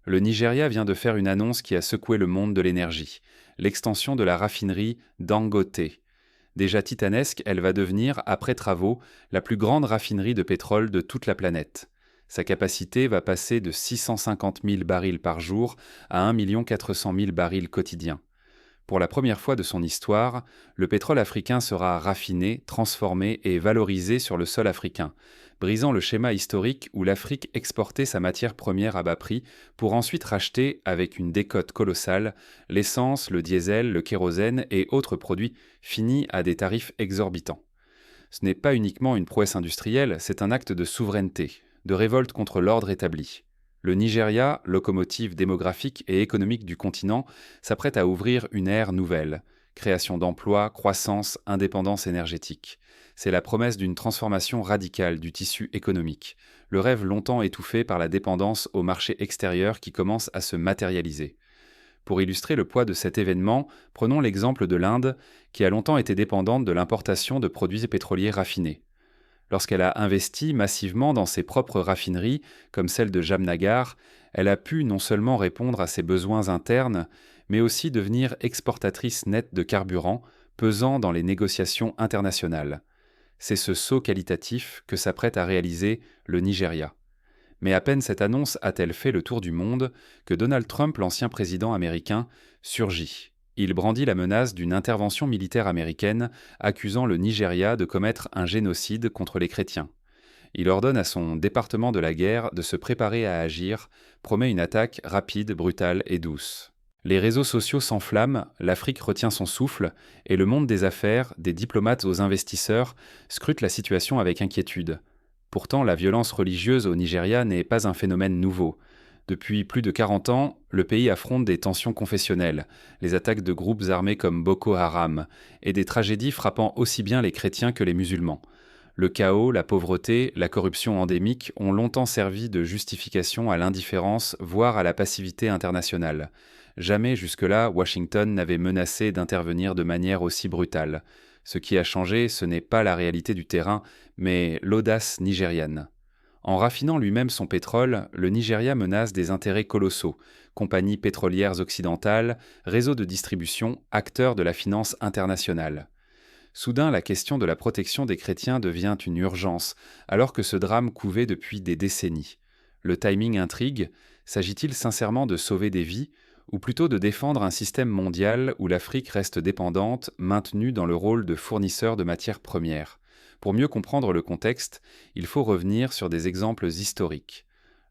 Le Nigeria vient de faire une annonce qui a secoué le monde de l'énergie, l'extension de la raffinerie Dangote. Déjà titanesque, elle va devenir, après travaux, la plus grande raffinerie de pétrole de toute la planète. Sa capacité va passer de 650 000 barils par jour à 1 400 000 barils quotidiens. Pour la première fois de son histoire, le pétrole africain sera raffiné, transformé et valorisé sur le sol africain, brisant le schéma historique où l'Afrique exportait sa matière première à bas prix pour ensuite racheter, avec une décote colossale, l'essence, le diesel, le kérosène et autres produits finis à des tarifs exorbitants. Ce n'est pas uniquement une prouesse industrielle, c'est un acte de souveraineté, de révolte contre l'ordre établi. Le Nigeria, locomotive démographique et économique du continent, s'apprête à ouvrir une ère nouvelle. Création d'emplois, croissance, indépendance énergétique. C'est la promesse d'une transformation radicale du tissu économique. Le rêve longtemps étouffé par la dépendance au marché extérieur qui commence à se matérialiser. Pour illustrer le poids de cet événement, prenons l'exemple de l'Inde, qui a longtemps été dépendante de l'importation de produits pétroliers raffinés. Lorsqu'elle a investi massivement dans ses propres raffineries, comme celle de Jamnagar, elle a pu non seulement répondre à ses besoins internes, mais aussi devenir exportatrice nette de carburant, pesant dans les négociations internationales. C'est ce saut qualitatif que s'apprête à réaliser le Nigeria. Mais à peine cette annonce a-t-elle fait le tour du monde que Donald Trump, l'ancien président américain, surgit. Il brandit la menace d'une intervention militaire américaine, accusant le Nigeria de commettre un génocide contre les chrétiens. Il ordonne à son département de la guerre de se préparer à agir, promet une attaque rapide, brutale et douce. Les réseaux sociaux s'enflamment, l'Afrique retient son souffle, et le monde des affaires, des diplomates aux investisseurs, scrute la situation avec inquiétude. Pourtant, la violence religieuse au Nigeria n'est pas un phénomène nouveau. Depuis plus de 40 ans, le pays affronte des tensions confessionnelles, les attaques de groupes armés comme Boko Haram, et des tragédies frappant aussi bien les chrétiens que les musulmans. Le chaos, la pauvreté, la corruption endémique ont longtemps servi de justification à l'indifférence, voire à la passivité internationale. Jamais jusque-là, Washington n'avait menacé d'intervenir de manière aussi brutale. Ce qui a changé, ce n'est pas la réalité du terrain, mais l'audace nigériane. En raffinant lui-même son pétrole, le Nigeria menace des intérêts colossaux, compagnies pétrolières occidentales, réseaux de distribution, acteurs de la finance internationale. Soudain, la question de la protection des chrétiens devient une urgence, alors que ce drame couvait depuis des décennies. Le timing intrigue, s'agit-il sincèrement de sauver des vies, ou plutôt de défendre un système mondial où l'Afrique reste dépendante, maintenue dans le rôle de fournisseur de matières premières? Pour mieux comprendre le contexte, il faut revenir sur des exemples historiques.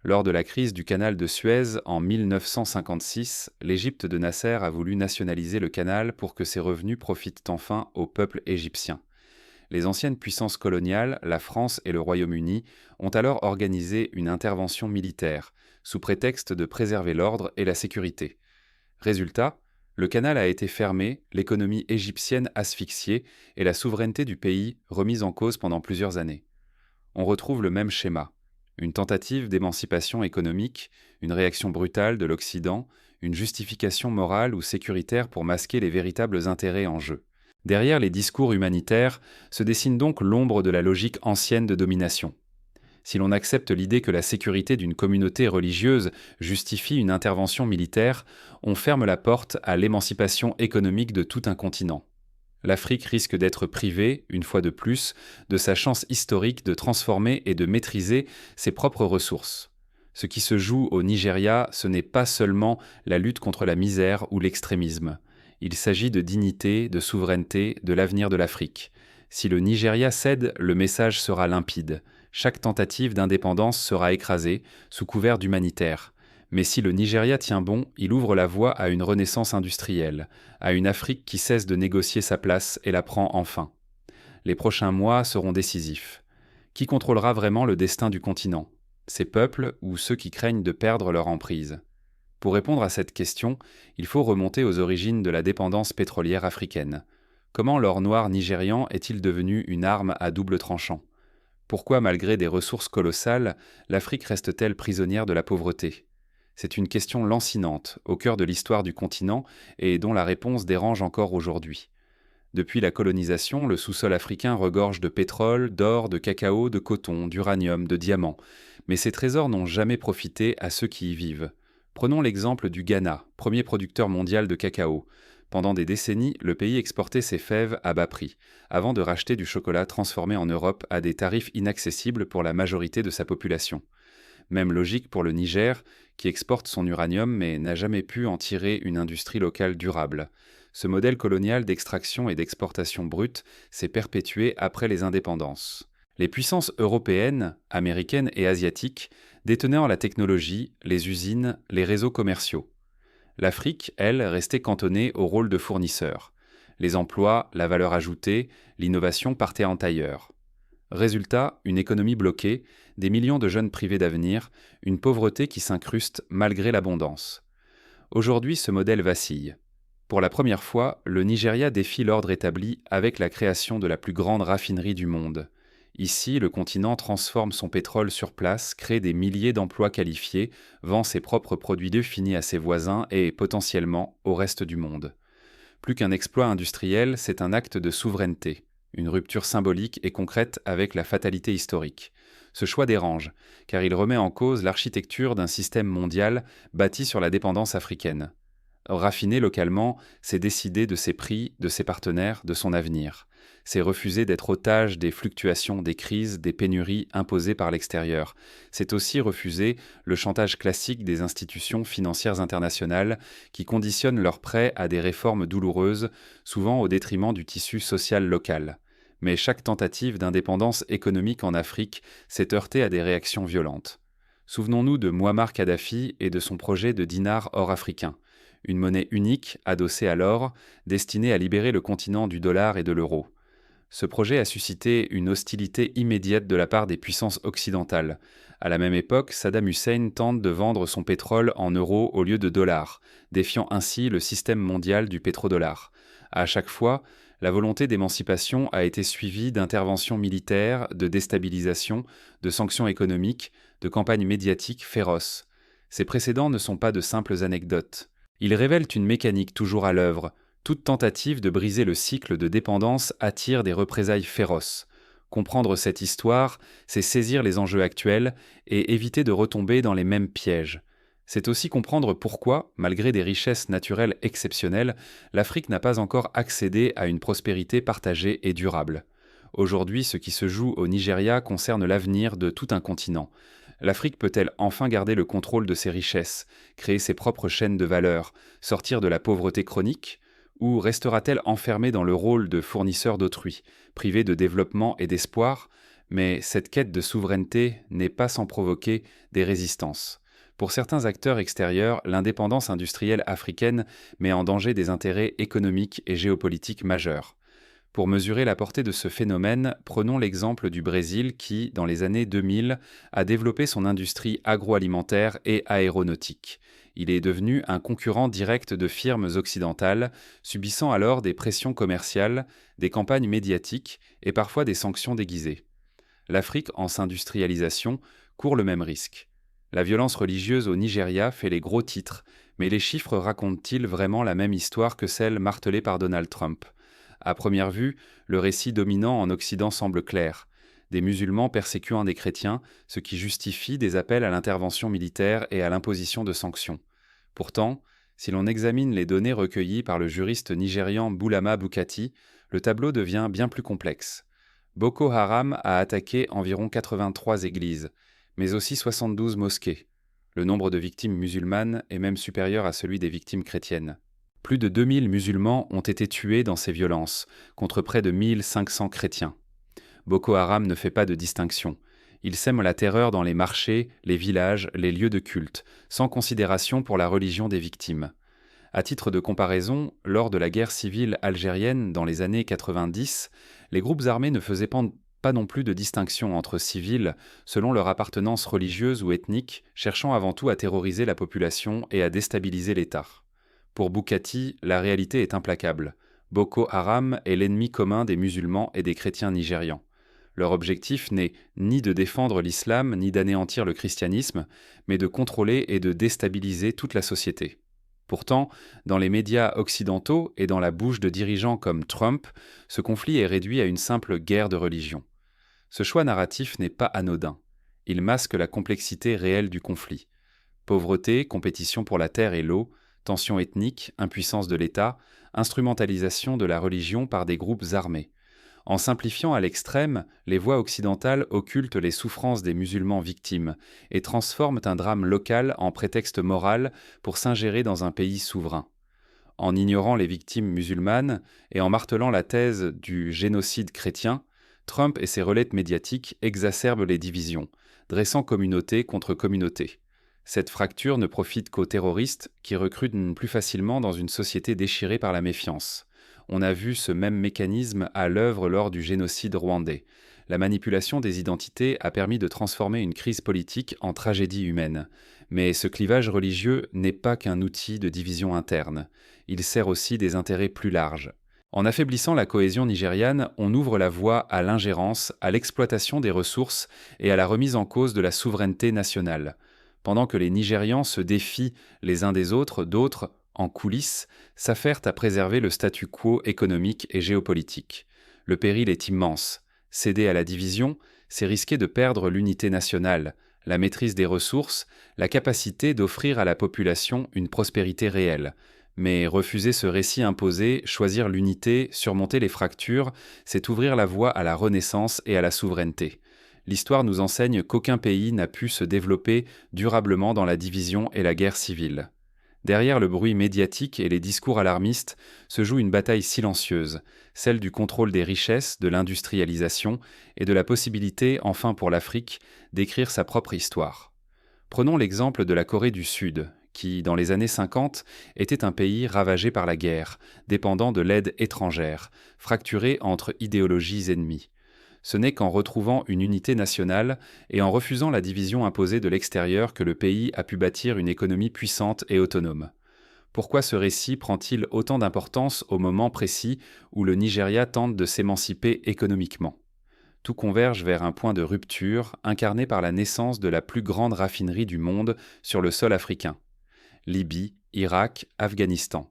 Lors de la crise du canal de Suez en 1956, l'Égypte de Nasser a voulu nationaliser le canal pour que ses revenus profitent enfin au peuple égyptien. Les anciennes puissances coloniales, la France et le Royaume-Uni, ont alors organisé une intervention militaire, sous prétexte de préserver l'ordre et la sécurité. Résultat, le canal a été fermé, l'économie égyptienne asphyxiée et la souveraineté du pays remise en cause pendant plusieurs années. On retrouve le même schéma. Une tentative d'émancipation économique, une réaction brutale de l'Occident, une justification morale ou sécuritaire pour masquer les véritables intérêts en jeu. Derrière les discours humanitaires se dessine donc l'ombre de la logique ancienne de domination. Si l'on accepte l'idée que la sécurité d'une communauté religieuse justifie une intervention militaire, on ferme la porte à l'émancipation économique de tout un continent. L'Afrique risque d'être privée, une fois de plus, de sa chance historique de transformer et de maîtriser ses propres ressources. Ce qui se joue au Nigeria, ce n'est pas seulement la lutte contre la misère ou l'extrémisme. Il s'agit de dignité, de souveraineté, de l'avenir de l'Afrique. Si le Nigeria cède, le message sera limpide. Chaque tentative d'indépendance sera écrasée, sous couvert d'humanitaire. Mais si le Nigeria tient bon, il ouvre la voie à une renaissance industrielle, à une Afrique qui cesse de négocier sa place et la prend enfin. Les prochains mois seront décisifs. Qui contrôlera vraiment le destin du continent? Ces peuples ou ceux qui craignent de perdre leur emprise? Pour répondre à cette question, il faut remonter aux origines de la dépendance pétrolière africaine. Comment l'or noir nigérian est-il devenu une arme à double tranchant? Pourquoi, malgré des ressources colossales, l'Afrique reste-t-elle prisonnière de la pauvreté? C'est une question lancinante, au cœur de l'histoire du continent, et dont la réponse dérange encore aujourd'hui. Depuis la colonisation, le sous-sol africain regorge de pétrole, d'or, de cacao, de coton, d'uranium, de diamants. Mais ces trésors n'ont jamais profité à ceux qui y vivent. Prenons l'exemple du Ghana, premier producteur mondial de cacao. Pendant des décennies, le pays exportait ses fèves à bas prix, avant de racheter du chocolat transformé en Europe à des tarifs inaccessibles pour la majorité de sa population. Même logique pour le Niger, qui exporte son uranium mais n'a jamais pu en tirer une industrie locale durable. Ce modèle colonial d'extraction et d'exportation brute s'est perpétué après les indépendances. Les puissances européennes, américaines et asiatiques détenaient la technologie, les usines, les réseaux commerciaux. L'Afrique, elle, restait cantonnée au rôle de fournisseur. Les emplois, la valeur ajoutée, l'innovation partaient en tailleur. Résultat, une économie bloquée, des millions de jeunes privés d'avenir, une pauvreté qui s'incruste malgré l'abondance. Aujourd'hui, ce modèle vacille. Pour la première fois, le Nigeria défie l'ordre établi avec la création de la plus grande raffinerie du monde. Ici, le continent transforme son pétrole sur place, crée des milliers d'emplois qualifiés, vend ses propres produits finis à ses voisins et, potentiellement, au reste du monde. Plus qu'un exploit industriel, c'est un acte de souveraineté, une rupture symbolique et concrète avec la fatalité historique. Ce choix dérange, car il remet en cause l'architecture d'un système mondial bâti sur la dépendance africaine. Raffiner localement, c'est décider de ses prix, de ses partenaires, de son avenir. C'est refuser d'être otage des fluctuations, des crises, des pénuries imposées par l'extérieur. C'est aussi refuser le chantage classique des institutions financières internationales qui conditionnent leurs prêts à des réformes douloureuses, souvent au détriment du tissu social local. Mais chaque tentative d'indépendance économique en Afrique s'est heurtée à des réactions violentes. Souvenons-nous de Mouammar Kadhafi et de son projet de dinar or africain. Une monnaie unique, adossée à l'or, destinée à libérer le continent du dollar et de l'euro. Ce projet a suscité une hostilité immédiate de la part des puissances occidentales. À la même époque, Saddam Hussein tente de vendre son pétrole en euros au lieu de dollars, défiant ainsi le système mondial du pétrodollar. À chaque fois, la volonté d'émancipation a été suivie d'interventions militaires, de déstabilisation, de sanctions économiques, de campagnes médiatiques féroces. Ces précédents ne sont pas de simples anecdotes. Ils révèlent une mécanique toujours à l'œuvre. Toute tentative de briser le cycle de dépendance attire des représailles féroces. Comprendre cette histoire, c'est saisir les enjeux actuels et éviter de retomber dans les mêmes pièges. C'est aussi comprendre pourquoi, malgré des richesses naturelles exceptionnelles, l'Afrique n'a pas encore accédé à une prospérité partagée et durable. Aujourd'hui, ce qui se joue au Nigeria concerne l'avenir de tout un continent. L'Afrique peut-elle enfin garder le contrôle de ses richesses, créer ses propres chaînes de valeur, sortir de la pauvreté chronique? Ou restera-t-elle enfermée dans le rôle de fournisseur d'autrui, privée de développement et d'espoir? Mais cette quête de souveraineté n'est pas sans provoquer des résistances. Pour certains acteurs extérieurs, l'indépendance industrielle africaine met en danger des intérêts économiques et géopolitiques majeurs. Pour mesurer la portée de ce phénomène, prenons l'exemple du Brésil qui, dans les années 2000, a développé son industrie agroalimentaire et aéronautique. Il est devenu un concurrent direct de firmes occidentales, subissant alors des pressions commerciales, des campagnes médiatiques et parfois des sanctions déguisées. L'Afrique, en s'industrialisation, court le même risque. La violence religieuse au Nigeria fait les gros titres, mais les chiffres racontent-ils vraiment la même histoire que celle martelée par Donald Trump ? À première vue, le récit dominant en Occident semble clair. Des musulmans persécutant des chrétiens, ce qui justifie des appels à l'intervention militaire et à l'imposition de sanctions. Pourtant, si l'on examine les données recueillies par le juriste nigérian Bulama Bukati, le tableau devient bien plus complexe. Boko Haram a attaqué environ 83 églises, mais aussi 72 mosquées. Le nombre de victimes musulmanes est même supérieur à celui des victimes chrétiennes. Plus de 2000 musulmans ont été tués dans ces violences, contre près de 1500 chrétiens. Boko Haram ne fait pas de distinction. Il sème la terreur dans les marchés, les villages, les lieux de culte, sans considération pour la religion des victimes. À titre de comparaison, lors de la guerre civile algérienne dans les années 90, les groupes armés ne faisaient pas non plus de distinction entre civils selon leur appartenance religieuse ou ethnique, cherchant avant tout à terroriser la population et à déstabiliser l'État. Pour Bukati, la réalité est implacable. Boko Haram est l'ennemi commun des musulmans et des chrétiens nigérians. Leur objectif n'est ni de défendre l'islam ni d'anéantir le christianisme, mais de contrôler et de déstabiliser toute la société. Pourtant, dans les médias occidentaux et dans la bouche de dirigeants comme Trump, ce conflit est réduit à une simple guerre de religion. Ce choix narratif n'est pas anodin. Il masque la complexité réelle du conflit. Pauvreté, compétition pour la terre et l'eau, tensions ethniques, impuissance de l'État, instrumentalisation de la religion par des groupes armés. En simplifiant à l'extrême, les voix occidentales occultent les souffrances des musulmans victimes et transforment un drame local en prétexte moral pour s'ingérer dans un pays souverain. En ignorant les victimes musulmanes et en martelant la thèse du génocide chrétien, Trump et ses relais médiatiques exacerbent les divisions, dressant communauté contre communauté. Cette fracture ne profite qu'aux terroristes qui recrutent plus facilement dans une société déchirée par la méfiance. On a vu ce même mécanisme à l'œuvre lors du génocide rwandais. La manipulation des identités a permis de transformer une crise politique en tragédie humaine. Mais ce clivage religieux n'est pas qu'un outil de division interne. Il sert aussi des intérêts plus larges. En affaiblissant la cohésion nigériane, on ouvre la voie à l'ingérence, à l'exploitation des ressources et à la remise en cause de la souveraineté nationale. Pendant que les Nigérians se défient les uns des autres, d'autres, en coulisses, s'affairent à préserver le statu quo économique et géopolitique. Le péril est immense. Céder à la division, c'est risquer de perdre l'unité nationale, la maîtrise des ressources, la capacité d'offrir à la population une prospérité réelle. Mais refuser ce récit imposé, choisir l'unité, surmonter les fractures, c'est ouvrir la voie à la renaissance et à la souveraineté. L'histoire nous enseigne qu'aucun pays n'a pu se développer durablement dans la division et la guerre civile. Derrière le bruit médiatique et les discours alarmistes se joue une bataille silencieuse, celle du contrôle des richesses, de l'industrialisation et de la possibilité, enfin pour l'Afrique, d'écrire sa propre histoire. Prenons l'exemple de la Corée du Sud, qui, dans les années 50, était un pays ravagé par la guerre, dépendant de l'aide étrangère, fracturé entre idéologies ennemies. Ce n'est qu'en retrouvant une unité nationale et en refusant la division imposée de l'extérieur que le pays a pu bâtir une économie puissante et autonome. Pourquoi ce récit prend-il autant d'importance au moment précis où le Nigeria tente de s'émanciper économiquement ? Tout converge vers un point de rupture incarné par la naissance de la plus grande raffinerie du monde sur le sol africain. Libye, Irak, Afghanistan.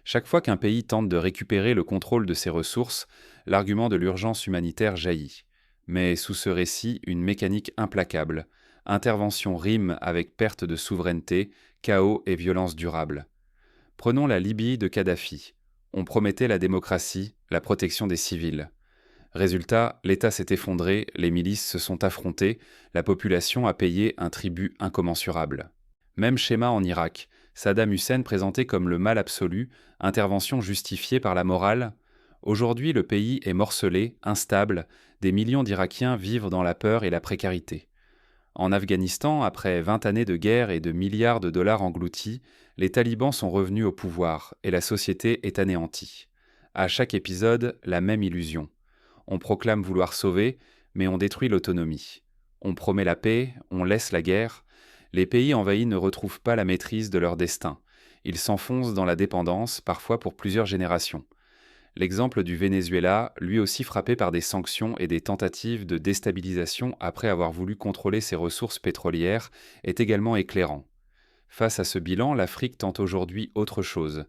Chaque fois qu'un pays tente de récupérer le contrôle de ses ressources, l'argument de l'urgence humanitaire jaillit. Mais sous ce récit, une mécanique implacable. Intervention rime avec perte de souveraineté, chaos et violence durable. Prenons la Libye de Kadhafi. On promettait la démocratie, la protection des civils. Résultat, l'État s'est effondré, les milices se sont affrontées, la population a payé un tribut incommensurable. Même schéma en Irak. Saddam Hussein présenté comme le mal absolu, intervention justifiée par la morale. Aujourd'hui, le pays est morcelé, instable, des millions d'Irakiens vivent dans la peur et la précarité. En Afghanistan, après 20 années de guerre et de milliards de dollars engloutis, les talibans sont revenus au pouvoir et la société est anéantie. À chaque épisode, la même illusion. On proclame vouloir sauver, mais on détruit l'autonomie. On promet la paix, on laisse la guerre. Les pays envahis ne retrouvent pas la maîtrise de leur destin. Ils s'enfoncent dans la dépendance, parfois pour plusieurs générations. L'exemple du Venezuela, lui aussi frappé par des sanctions et des tentatives de déstabilisation après avoir voulu contrôler ses ressources pétrolières, est également éclairant. Face à ce bilan, l'Afrique tente aujourd'hui autre chose.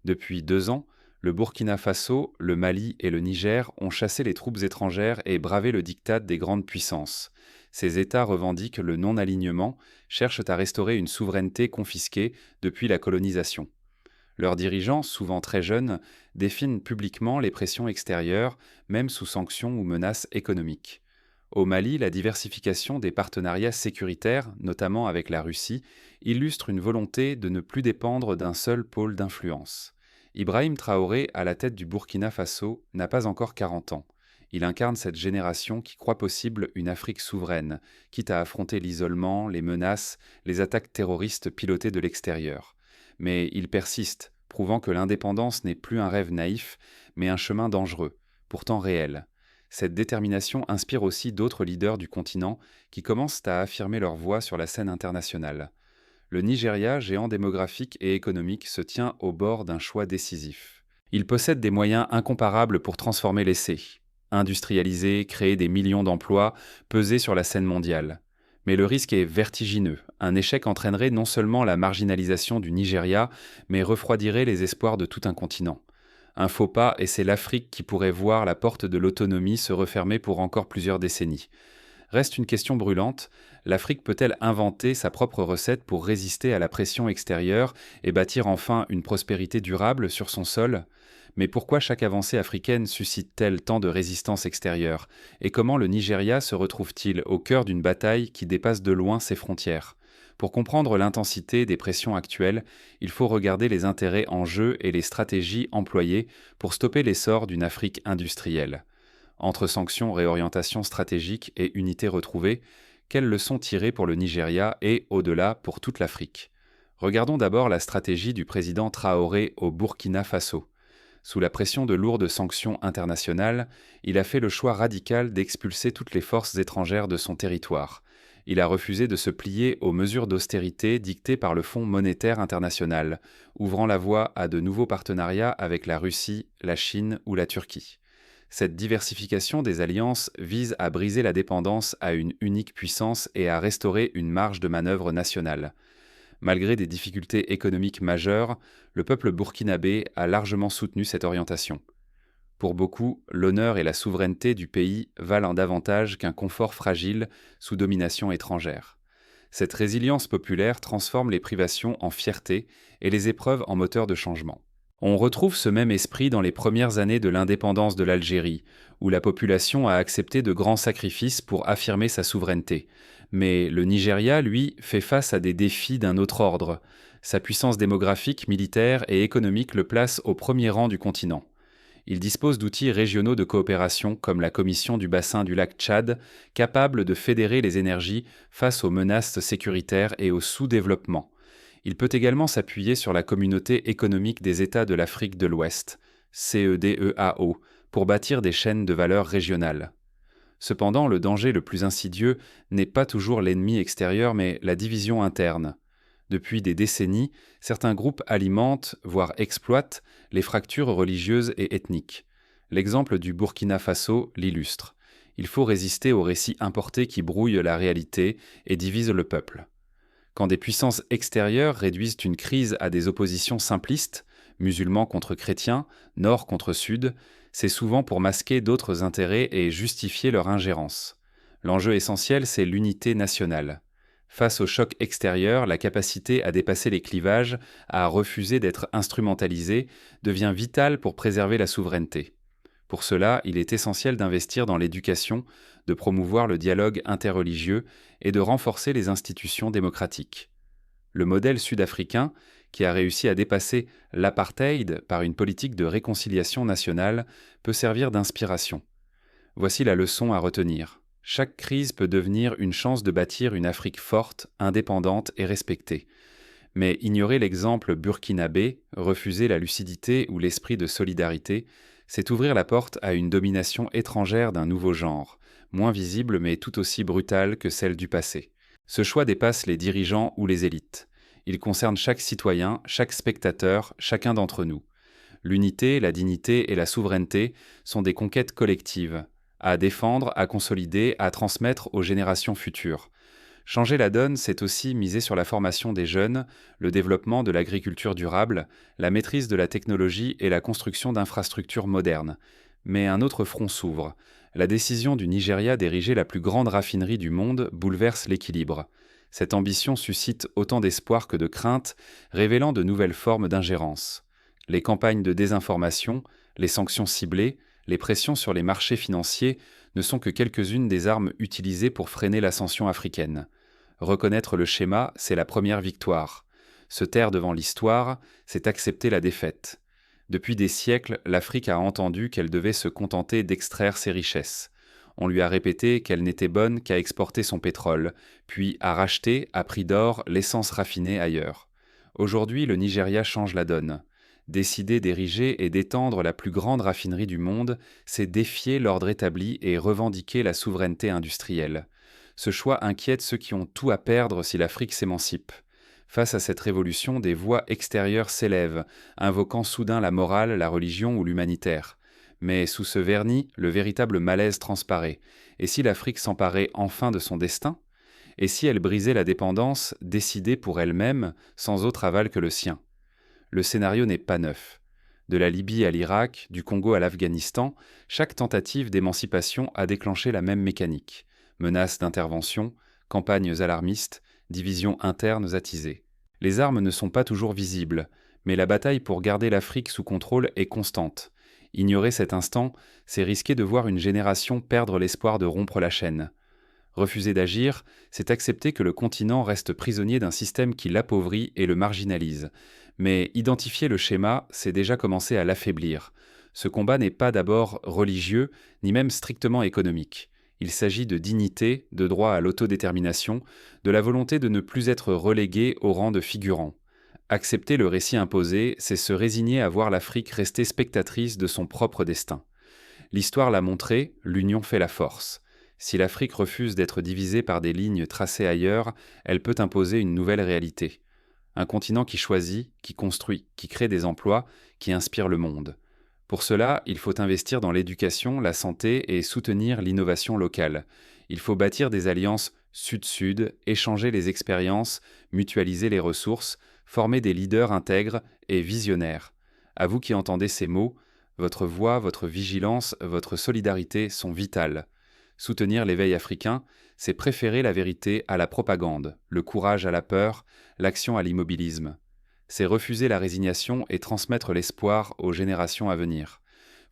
Depuis 2 ans, le Burkina Faso, le Mali et le Niger ont chassé les troupes étrangères et bravé le diktat des grandes puissances. Ces États revendiquent le non-alignement, cherchent à restaurer une souveraineté confisquée depuis la colonisation. Leurs dirigeants, souvent très jeunes, définissent publiquement les pressions extérieures, même sous sanctions ou menaces économiques. Au Mali, la diversification des partenariats sécuritaires, notamment avec la Russie, illustre une volonté de ne plus dépendre d'un seul pôle d'influence. Ibrahim Traoré, à la tête du Burkina Faso, n'a pas encore 40 ans. Il incarne cette génération qui croit possible une Afrique souveraine, quitte à affronter l'isolement, les menaces, les attaques terroristes pilotées de l'extérieur. Mais il persiste, prouvant que l'indépendance n'est plus un rêve naïf, mais un chemin dangereux, pourtant réel. Cette détermination inspire aussi d'autres leaders du continent qui commencent à affirmer leur voix sur la scène internationale. Le Nigeria, géant démographique et économique, se tient au bord d'un choix décisif. Il possède des moyens incomparables pour transformer l'essai. Industrialiser, créer des millions d'emplois, peser sur la scène mondiale. Mais le risque est vertigineux. Un échec entraînerait non seulement la marginalisation du Nigeria, mais refroidirait les espoirs de tout un continent. Un faux pas, et c'est l'Afrique qui pourrait voir la porte de l'autonomie se refermer pour encore plusieurs décennies. Reste une question brûlante, l'Afrique peut-elle inventer sa propre recette pour résister à la pression extérieure et bâtir enfin une prospérité durable sur son sol? Mais pourquoi chaque avancée africaine suscite-t-elle tant de résistance extérieure? Et comment le Nigeria se retrouve-t-il au cœur d'une bataille qui dépasse de loin ses frontières? Pour comprendre l'intensité des pressions actuelles, il faut regarder les intérêts en jeu et les stratégies employées pour stopper l'essor d'une Afrique industrielle. Entre sanctions, réorientation stratégique et unité retrouvée, quelles leçons tirer pour le Nigeria et, au-delà, pour toute l'Afrique? Regardons d'abord la stratégie du président Traoré au Burkina Faso. Sous la pression de lourdes sanctions internationales, il a fait le choix radical d'expulser toutes les forces étrangères de son territoire. Il a refusé de se plier aux mesures d'austérité dictées par le Fonds monétaire international, ouvrant la voie à de nouveaux partenariats avec la Russie, la Chine ou la Turquie. Cette diversification des alliances vise à briser la dépendance à une unique puissance et à restaurer une marge de manœuvre nationale. Malgré des difficultés économiques majeures, le peuple burkinabé a largement soutenu cette orientation. Pour beaucoup, l'honneur et la souveraineté du pays valent davantage qu'un confort fragile sous domination étrangère. Cette résilience populaire transforme les privations en fierté et les épreuves en moteur de changement. On retrouve ce même esprit dans les premières années de l'indépendance de l'Algérie, où la population a accepté de grands sacrifices pour affirmer sa souveraineté. Mais le Nigeria, lui, fait face à des défis d'un autre ordre. Sa puissance démographique, militaire et économique le place au premier rang du continent. Il dispose d'outils régionaux de coopération comme la Commission du bassin du lac Tchad, capable de fédérer les énergies face aux menaces sécuritaires et au sous-développement. Il peut également s'appuyer sur la Communauté économique des États de l'Afrique de l'Ouest, CEDEAO, pour bâtir des chaînes de valeur régionales. Cependant, le danger le plus insidieux n'est pas toujours l'ennemi extérieur, mais la division interne. Depuis des décennies, certains groupes alimentent, voire exploitent, les fractures religieuses et ethniques. L'exemple du Burkina Faso l'illustre. Il faut résister aux récits importés qui brouillent la réalité et divisent le peuple. Quand des puissances extérieures réduisent une crise à des oppositions simplistes, musulmans contre chrétiens, nord contre sud, c'est souvent pour masquer d'autres intérêts et justifier leur ingérence. L'enjeu essentiel, c'est l'unité nationale. Face au choc extérieur, la capacité à dépasser les clivages, à refuser d'être instrumentalisée, devient vitale pour préserver la souveraineté. Pour cela, il est essentiel d'investir dans l'éducation, de promouvoir le dialogue interreligieux et de renforcer les institutions démocratiques. Le modèle sud-africain, qui a réussi à dépasser l'apartheid par une politique de réconciliation nationale, peut servir d'inspiration. Voici la leçon à retenir. Chaque crise peut devenir une chance de bâtir une Afrique forte, indépendante et respectée. Mais ignorer l'exemple burkinabé, refuser la lucidité ou l'esprit de solidarité, c'est ouvrir la porte à une domination étrangère d'un nouveau genre, moins visible mais tout aussi brutale que celle du passé. Ce choix dépasse les dirigeants ou les élites. Il concerne chaque citoyen, chaque spectateur, chacun d'entre nous. L'unité, la dignité et la souveraineté sont des conquêtes collectives, à défendre, à consolider, à transmettre aux générations futures. Changer la donne, c'est aussi miser sur la formation des jeunes, le développement de l'agriculture durable, la maîtrise de la technologie et la construction d'infrastructures modernes. Mais un autre front s'ouvre. La décision du Nigeria d'ériger la plus grande raffinerie du monde bouleverse l'équilibre. Cette ambition suscite autant d'espoir que de crainte, révélant de nouvelles formes d'ingérence. Les campagnes de désinformation, les sanctions ciblées, les pressions sur les marchés financiers ne sont que quelques-unes des armes utilisées pour freiner l'ascension africaine. Reconnaître le schéma, c'est la première victoire. Se taire devant l'histoire, c'est accepter la défaite. Depuis des siècles, l'Afrique a entendu qu'elle devait se contenter d'extraire ses richesses. On lui a répété qu'elle n'était bonne qu'à exporter son pétrole, puis à racheter, à prix d'or, l'essence raffinée ailleurs. Aujourd'hui, le Nigeria change la donne. Décider d'ériger et d'étendre la plus grande raffinerie du monde, c'est défier l'ordre établi et revendiquer la souveraineté industrielle. Ce choix inquiète ceux qui ont tout à perdre si l'Afrique s'émancipe. Face à cette révolution, des voix extérieures s'élèvent, invoquant soudain la morale, la religion ou l'humanitaire. Mais sous ce vernis, le véritable malaise transparaît. Et si l'Afrique s'emparait enfin de son destin? Et si elle brisait la dépendance, décidée pour elle-même, sans autre aval que le sien? Le scénario n'est pas neuf. De la Libye à l'Irak, du Congo à l'Afghanistan, chaque tentative d'émancipation a déclenché la même mécanique. Menaces d'intervention, campagnes alarmistes, divisions internes attisées. Les armes ne sont pas toujours visibles, mais la bataille pour garder l'Afrique sous contrôle est constante. Ignorer cet instant, c'est risquer de voir une génération perdre l'espoir de rompre la chaîne. Refuser d'agir, c'est accepter que le continent reste prisonnier d'un système qui l'appauvrit et le marginalise. Mais identifier le schéma, c'est déjà commencer à l'affaiblir. Ce combat n'est pas d'abord religieux, ni même strictement économique. Il s'agit de dignité, de droit à l'autodétermination, de la volonté de ne plus être relégué au rang de figurant. Accepter le récit imposé, c'est se résigner à voir l'Afrique rester spectatrice de son propre destin. L'histoire l'a montré, l'union fait la force. Si l'Afrique refuse d'être divisée par des lignes tracées ailleurs, elle peut imposer une nouvelle réalité. Un continent qui choisit, qui construit, qui crée des emplois, qui inspire le monde. Pour cela, il faut investir dans l'éducation, la santé et soutenir l'innovation locale. Il faut bâtir des alliances sud-sud, échanger les expériences, mutualiser les ressources, former des leaders intègres et visionnaires. À vous qui entendez ces mots, votre voix, votre vigilance, votre solidarité sont vitales. Soutenir l'éveil africain, c'est préférer la vérité à la propagande, le courage à la peur, l'action à l'immobilisme. C'est refuser la résignation et transmettre l'espoir aux générations à venir.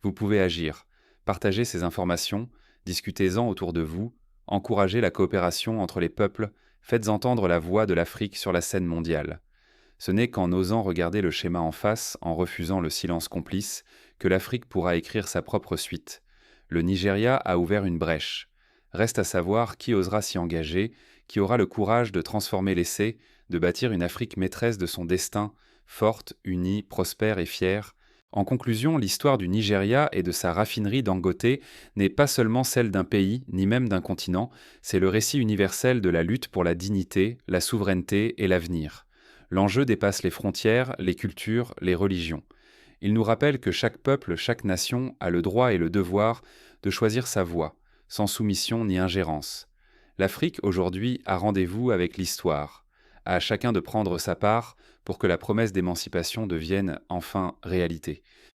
Vous pouvez agir, partagez ces informations, discutez-en autour de vous, encouragez la coopération entre les peuples, faites entendre la voix de l'Afrique sur la scène mondiale. Ce n'est qu'en osant regarder le schéma en face, en refusant le silence complice, que l'Afrique pourra écrire sa propre suite. Le Nigeria a ouvert une brèche. Reste à savoir qui osera s'y engager, qui aura le courage de transformer l'essai, de bâtir une Afrique maîtresse de son destin, forte, unie, prospère et fière. En conclusion, l'histoire du Nigeria et de sa raffinerie Dangote n'est pas seulement celle d'un pays, ni même d'un continent, c'est le récit universel de la lutte pour la dignité, la souveraineté et l'avenir. L'enjeu dépasse les frontières, les cultures, les religions. Il nous rappelle que chaque peuple, chaque nation a le droit et le devoir de choisir sa voie, sans soumission ni ingérence. L'Afrique, aujourd'hui, a rendez-vous avec l'histoire. À chacun de prendre sa part pour que la promesse d'émancipation devienne enfin réalité.